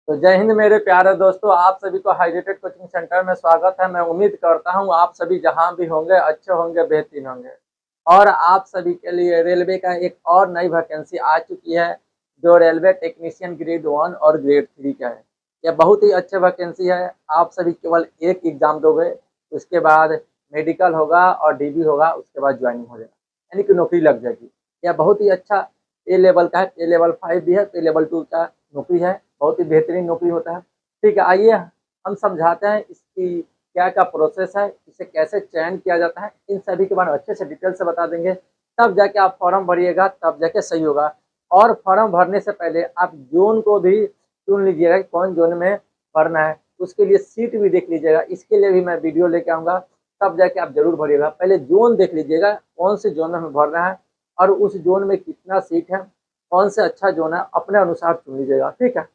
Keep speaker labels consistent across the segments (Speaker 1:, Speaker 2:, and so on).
Speaker 1: तो जय हिंद मेरे प्यारे दोस्तों, आप सभी को हाईरेटेड कोचिंग सेंटर में स्वागत है। मैं उम्मीद करता हूं आप सभी जहां भी होंगे अच्छे होंगे, बेहतरीन होंगे। और आप सभी के लिए रेलवे का एक और नई वैकेंसी आ चुकी है, जो रेलवे टेक्नीशियन ग्रेड 1 और ग्रेड 3 का है। यह बहुत ही अच्छी वैकेंसी है। आप सभी केवल एक एग्जाम दोगे, उसके बाद मेडिकल होगा और डीबी होगा, उसके बाद ज्वाइनिंग हो जाएगा, यानी कि नौकरी लग जाएगी। यह बहुत ही अच्छा ए लेवल का है, ए लेवल 5 भी है, तो ए लेवल 2 का नौकरी है। बहुत ही बेहतरीन नौकरी होता है। ठीक है, आइए हम समझाते हैं इसकी क्या प्रोसेस है, इसे कैसे चयन किया जाता है, इन सभी के बारे में अच्छे से डिटेल से बता देंगे। तब जाके आप फॉर्म भरिएगा, तब जाके सही होगा। और फॉर्म भरने से पहले आप जोन को भी चुन लीजिएगा कि कौन जोन में भरना है। उसके लिए सीट भी देख लीजिएगा, इसके लिए भी मैं वीडियो लेके आऊँगा, तब जाके आप जरूर भरिएगा। पहले जोन देख लीजिएगा कौन से जोन में हमें भरना है और उस जोन में कितना सीट है, कौन से अच्छा जोन है, अपने अनुसार चुन लीजिएगा। ठीक है,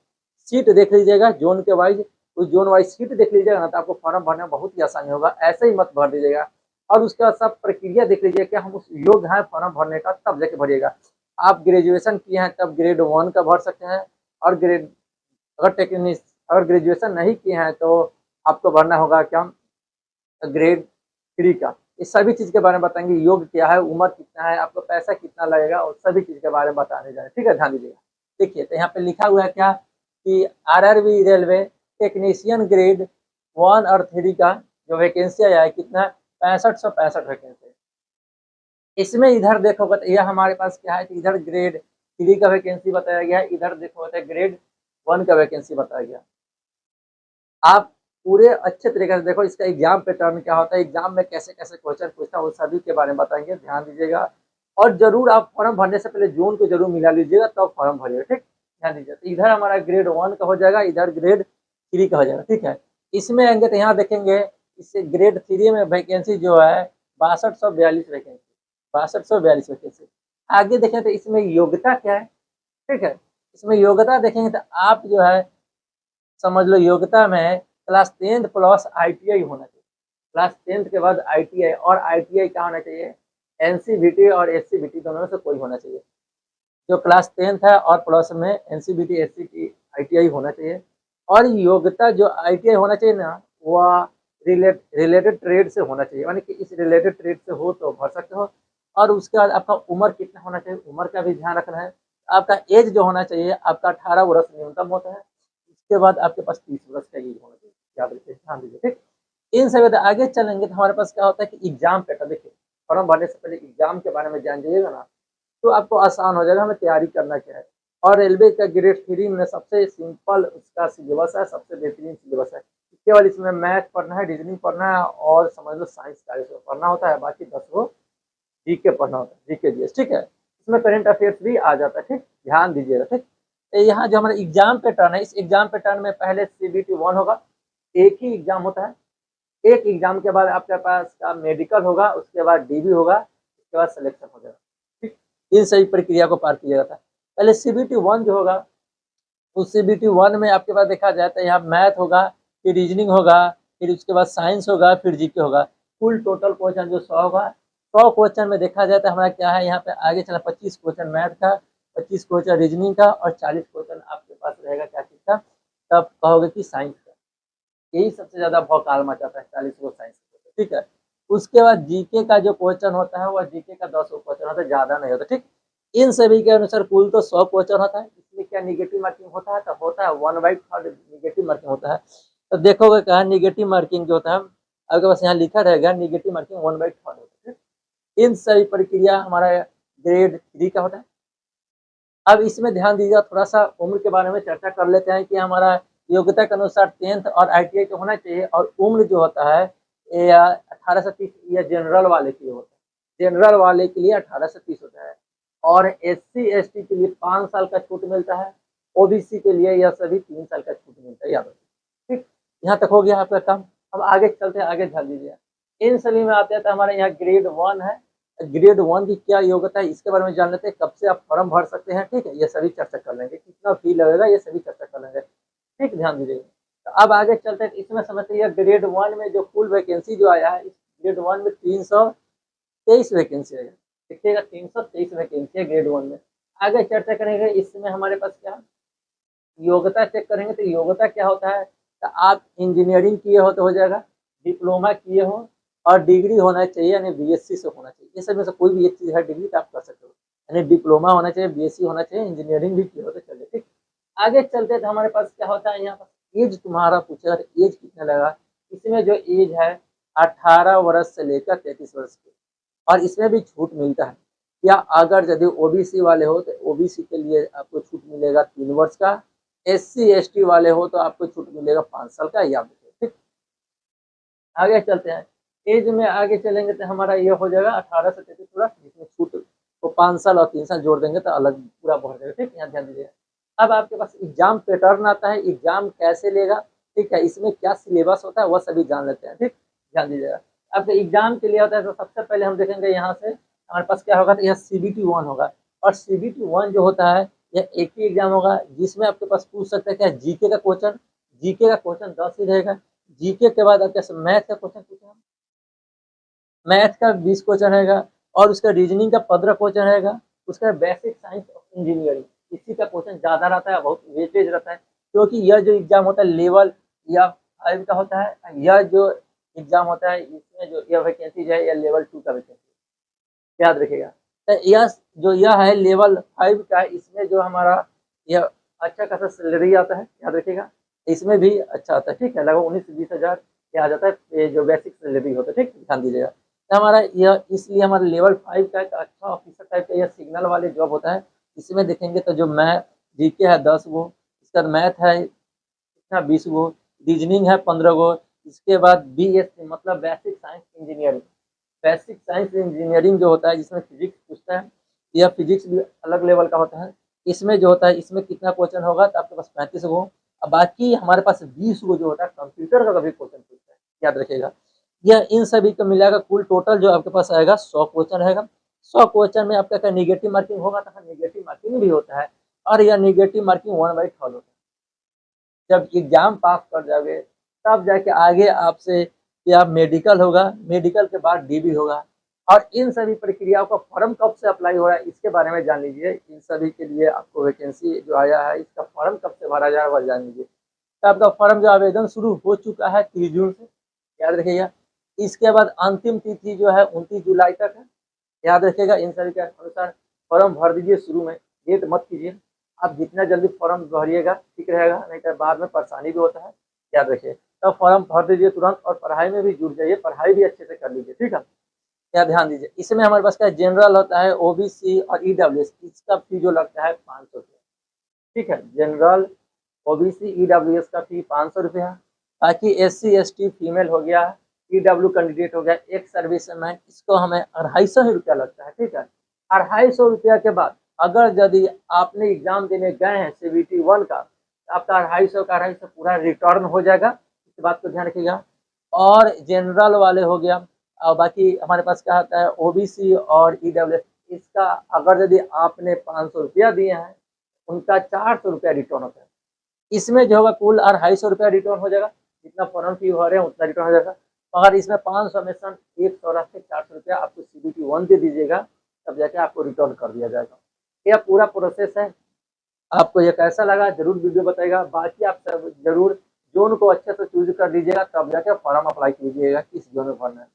Speaker 1: सीट देख लीजिएगा जोन के वाइज, उस जोन वाइज सीट देख लीजिएगा ना, तो आपको फॉर्म भरने में बहुत ही आसानी होगा। ऐसे ही मत भर दीजिएगा। और उसका सब प्रक्रिया देख लीजिए कि हम उस योग्य हैं फॉर्म भरने का, तब जाके भरिएगा। आप ग्रेजुएशन किए हैं तब ग्रेड 1 का भर सकते हैं, और ग्रेड अगर टेक्निक अगर ग्रेजुएशन नहीं किए हैं तो आपको भरना होगा क्या, ग्रेड 3 का। इस सभी चीज़ के बारे में बताएंगे, योग क्या है, उम्र कितना है, आपको पैसा कितना लगेगा, और सभी चीज़ के बारे में बताने जा रहे हैं। ठीक है, ध्यान दीजिएगा। देखिए, तो यहाँ पे लिखा हुआ है क्या कि आरआरबी रेलवे टेक्नीशियन ग्रेड 1 और 3 का जो वैकेंसी आया है कितना, 6565 वैकेंसी। इसमें इधर देखोगे तो यह हमारे पास क्या है कि इधर ग्रेड 3 का वैकेंसी बताया गया है, इधर देखोगे तो ग्रेड 1 का वैकेंसी बताया गया। आप पूरे अच्छे तरीके से देखो इसका एग्जाम पैटर्न क्या होता है, एग्जाम में कैसे कैसे क्वेश्चन पूछता है, उन सभी के बारे में बताएंगे, ध्यान दीजिएगा। और जरूर आप फॉर्म भरने से पहले जोन को जरूर मिला लीजिएगा, तब फॉर्म भरिएगा। ठीक, ध्यान दीजिए। तो इधर हमारा ग्रेड 1 का हो जाएगा, इधर ग्रेड 3 का हो जाएगा। ठीक है, इसमें आएंगे तो यहाँ देखेंगे इससे ग्रेड 3 में वैकेंसी जो है 6242 वैकेंसी, 6242 वैकेंसी। आगे देखें तो इसमें योग्यता क्या है। ठीक है, इसमें योग्यता देखेंगे तो आप जो है समझ लो योग्यता में क्लास 10th प्लस आईटीआई होना चाहिए। क्लास 10th के बाद आईटीआई, और आईटीआई क्या होना चाहिए, एनसीबीटी और एससीबीटी दोनों में से कोई होना चाहिए। जो क्लास 10th है और प्लस में एनसीबीटी एससीटी आईटीआई होना चाहिए। और योग्यता जो आईटीआई होना चाहिए ना, वह रिलेटेड ट्रेड से होना चाहिए, यानी कि इस रिलेटेड ट्रेड से हो तो भर सकते हो। और उसके बाद आपका उम्र कितना होना चाहिए, उम्र का भी ध्यान रखना है। आपका एज जो होना चाहिए, आपका 18 वर्ष न्यूनतम होता है। उसके बाद आपके पास 30 वर्ष का एज होना चाहिए, याद रखिए, ध्यान दीजिए। ठीक, इन सभी आगे चलेंगे तो हमारे पास क्या होता है कि एग्जाम पैटर्न देखिए। फॉर्म भरने से पहले एग्जाम के बारे में जान जाइएगा ना, तो आपको आसान हो जाएगा हमें तैयारी करना क्या है। और रेलवे का ग्रेड 3 में सबसे सिंपल उसका सिलेबस है, सबसे बेहतरीन सिलेबस है। केवल इसमें मैथ पढ़ना है, रीजनिंग पढ़ना है, और समझ लो साइंस का पढ़ना होता है। बाकी 10 को जीके पढ़ना होता है, जीके जीएस। ठीक है, इसमें करंट अफेयर्स भी आ जाता है। ठीक, ध्यान दीजिएगा। ठीक, तो यहाँ जो हमारा एग्जाम पैटर्न है, इस एग्जाम पैटर्न में पहले सीबीटी 1 होगा, एक ही एग्जाम होता है। एक एग्जाम के बाद आपके पास का मेडिकल होगा, उसके बाद डीबी होगा, उसके बाद सिलेक्शन हो जाएगा। ठीक, इन सही प्रक्रिया को पार किया जाता है। पहले सीबीटी 1 जो होगा, उस सीबीटी 1 में आपके पास देखा जाए तो यहाँ मैथ होगा, फिर रीजनिंग होगा, फिर उसके बाद साइंस होगा, फिर जीके होगा। कुल टोटल क्वेश्चन जो 100 होगा, 100 क्वेश्चन में देखा जाए तो हमारा क्या है, यहाँ पे आगे चला 25 क्वेश्चन मैथ का, 25 क्वेश्चन रीजनिंग का, और 40 क्वेश्चन आपके पास रहेगा क्या चीज का, तब कहोगे कि साइंस का। यही सबसे ज्यादा भौकाल मचाता है, 40 को साइंस। ठीक है, उसके बाद जीके का जो क्वेश्चन होता है, वह जीके का 10 क्वेश्चन होता है, ज्यादा नहीं होता। ठीक, इन सभी के अनुसार कुल तो 100 क्वेश्चन होता है। इसमें क्या निगेटिव मार्किंग होता है, तो होता है 1/3 निगेटिव मार्किंग होता है। तो देखोगे कहा निगेटिव मार्किंग जो होता है, आपके पास यहाँ लिखा रहेगा निगेटिव मार्किंग 1/3 होता है। इन सभी प्रक्रिया हमारा ग्रेड 3 का होता है। अब इसमें ध्यान दीजिएगा, थोड़ा सा उम्र के बारे में चर्चा कर लेते हैं कि हमारा योग्यता के अनुसार 10th और आईटीआई का होना चाहिए। और उम्र जो होता है ये 18 से 30, या जनरल वाले के लिए होता है, जनरल वाले के लिए 18 से 30 होता है। और एससी एसटी के लिए 5 साल का छूट मिलता है, ओबीसी के लिए यह सभी 3 साल का छूट मिलता है, याद रखिए। ठीक, यहाँ तक हो गया आपका काम। अब आगे चलते हैं, आगे ध्यान दीजिए। इन सभी में आते हैं तो हमारे यहाँ ग्रेड 1 है। ग्रेड 1 की क्या योग्यता है इसके बारे में जान लेते हैं, कब से आप फॉर्म भर सकते हैं। ठीक है, ये सभी चर्चा कर लेंगे, कितना फी लगेगा ये सभी चर्चा कर लेंगे। ठीक, ध्यान दीजिएगा। तो अब आगे चलते हैं, इसमें समझते हैं ग्रेड 1 में जो फुल वैकेंसी जो आया है, इस ग्रेड 1 में 323 वैकेंसी है। देखिएगा 323 वैकेंसी है ग्रेड 1 में। आगे चर्चा करेंगे, इसमें हमारे पास क्या योग्यता चेक करेंगे तो योग्यता क्या होता है, तो आप इंजीनियरिंग किए हो तो हो जाएगा, डिप्लोमा किए हो और डिग्री होना चाहिए, यानी बीएससी से होना चाहिए। ये सब में से कोई भी एक चीज़ है, डिग्री तो आप कर सकते हो, यानी डिप्लोमा होना चाहिए, बीएससी होना चाहिए, इंजीनियरिंग भी किए हो तो चलिए ठीक। आगे चलते तो हमारे पास क्या होता है, यहाँ पर एज तुम्हारा पूछेगा तो एज कितना लगा। इसमें जो एज है 18 वर्ष से लेकर 33 वर्ष की, और इसमें भी छूट मिलता है। या अगर यदि ओबीसी वाले हो तो ओबीसी के लिए आपको छूट मिलेगा 3 वर्ष का, एससी एसटी वाले हो तो आपको छूट मिलेगा 5 साल का, याद रखिए ठीक। आगे चलते हैं, एज में आगे चलेंगे तो हमारा ये हो जाएगा 18 से 33 वर्ष, जिसमें छूट को 5 साल और 3 साल जोड़ देंगे तो अलग पूरा बढ़ जाएगा ठीक। यहाँ ध्यान दीजिएगा। अब आपके पास एग्जाम पैटर्न आता है, एग्जाम कैसे लेगा, ठीक है, इसमें क्या सिलेबस होता है वह सभी जान लेते हैं ठीक। ध्यान दीजिएगा। अब एग्जाम के लिए होता है तो सबसे पहले हम देखेंगे यहाँ से हमारे पास क्या होगा, तो यह CBT 1 होगा। और CBT 1 जो होता है यह एक ही एग्जाम होगा, जिसमें आपके पास पूछ सकते हैं क्या, जीके का क्वेश्चन। जीके का क्वेश्चन 10 ही रहेगा। जीके के बाद आपके मैथ का क्वेश्चन पूछा, मैथ का 20 क्वेश्चन रहेगा, और उसका रीजनिंग का 15 क्वेश्चन रहेगा। उसका बेसिक साइंस ऑफ इंजीनियरिंग, इसी का क्वेश्चन ज़्यादा रहता है, बहुत वेटेज रहता है, क्योंकि यह जो एग्जाम होता है लेवल या 5 का होता है। यह जो एग्जाम होता है इसमें जो यह वैकेंसी है यह लेवल 2 का वैकेंसी, याद रखिएगा। तो यह है लेवल 5 का, इसमें जो हमारा यह अच्छा खासा सैलरी आता है, याद रखिएगा। इसमें भी अच्छा आता है ठीक है, लगभग 19 से 20 हज़ार आ जाता है, ये जो बेसिक सैलरी होता है ठीक, ध्यान दीजिएगा। तो हमारा यह इसलिए हमारा लेवल 5 का एक अच्छा ऑफिसर टाइप का यह सिग्नल वाले जॉब होता है। इसमें देखेंगे तो जो मैथ जीके है 10 गो, इसका मैथ है कितना 20 गो, रीजनिंग है 15 गो, इसके बाद BSc मतलब basic science engineering. Basic science engineering जो होता है जिसमें फिजिक्स पूछता है, यह फिजिक्स भी अलग लेवल का होता है। इसमें जो होता है इसमें कितना क्वेश्चन होगा, तो आपके पास 35 गो। अब बाकी हमारे पास 20 गो जो होता है कंप्यूटर का कभी क्वेश्चन पूछता है, याद रखिएगा। यह इन सभी को मिलाकर कुल टोटल जो आपके पास आएगा 100 क्वेश्चन रहेगा। 100 क्वेश्चन में आपका क्या नेगेटिव मार्किंग होगा, तो नेगेटिव मार्किंग भी होता है, और यह नेगेटिव मार्किंग 1/3 होता है। जब एग्जाम पास कर जाओगे तब जाके आगे आपसे या मेडिकल होगा, मेडिकल के बाद DB होगा। और इन सभी प्रक्रियाओं का फॉर्म कब से अप्लाई हो रहा है इसके बारे में जान लीजिए। इन सभी के लिए आपको वैकेंसी जो आया है इसका फॉर्म कब से भरा जा रहा है वह जान लीजिए। तो आपका फॉर्म जो आवेदन शुरू हो चुका है 30 जून से, याद रखिएगा। इसके बाद अंतिम तिथि जो है 29 जुलाई तक है, याद रखिएगा। इन सभी के अनुसार फॉर्म भर दीजिए, शुरू में लेट मत कीजिए। आप जितना जल्दी फॉर्म भरिएगा ठीक रहेगा, नहीं तो बाद में परेशानी भी होता है, याद रखिए। तो फॉर्म भर दीजिए तुरंत, और पढ़ाई में भी जुट जाइए, पढ़ाई भी अच्छे से कर लीजिए ठीक है। क्या ध्यान दीजिए, इसमें हमारे पास क्या जनरल होता है, OBC और EWS, इसका फी जो लगता है 500 रुपया ठीक है। जनरल OBC EWS का फी 500 रुपया। बाकी SC ST फीमेल हो गया, EW कैंडिडेट हो गया, एक सर्विस मैन, इसको हमें 250 रुपया लगता है ठीक है। 250 रुपया के बाद अगर यदि आपने एग्जाम देने गए हैं CBT 1 का, तो आपका 250 पूरा रिटर्न हो जाएगा, इस बात को ध्यान रखिएगा। और जनरल वाले हो गया, और बाकी हमारे पास क्या होता है OBC और EWS, इसका अगर यदि आपने 500 रुपया दिए हैं, उनका 400 रुपया रिटर्न होता है। इसमें जो होगा कुल 250 रुपया रिटर्न हो जाएगा, जितना फॉर्म फी भरे हैं उतना रिटर्न हो जाएगा। मगर इसमें 500 में सन 100 रख के 400 रुपया आपको CBT 1 दे दीजिएगा, तब जाके आपको रिटर्न कर दिया जाएगा। यह पूरा प्रोसेस है। आपको ये कैसा लगा जरूर वीडियो बताइएगा। बाकी आप सब जरूर जोन को अच्छे से चूज कर लीजिएगा, तब जाके फॉर्म अप्लाई कीजिएगा किस जोन में भरना है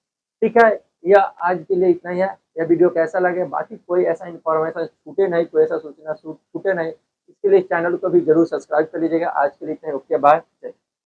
Speaker 1: ठीक है। यह आज के लिए इतना ही है। यह वीडियो कैसा लगे, बाकी कोई ऐसा इन्फॉर्मेशन छूटे नहीं, कोई ऐसा सूचना छूटे नहीं, इसके लिए चैनल को भी जरूर सब्सक्राइब कर लीजिएगा। आज के लिए इतना ही, ओके बाय।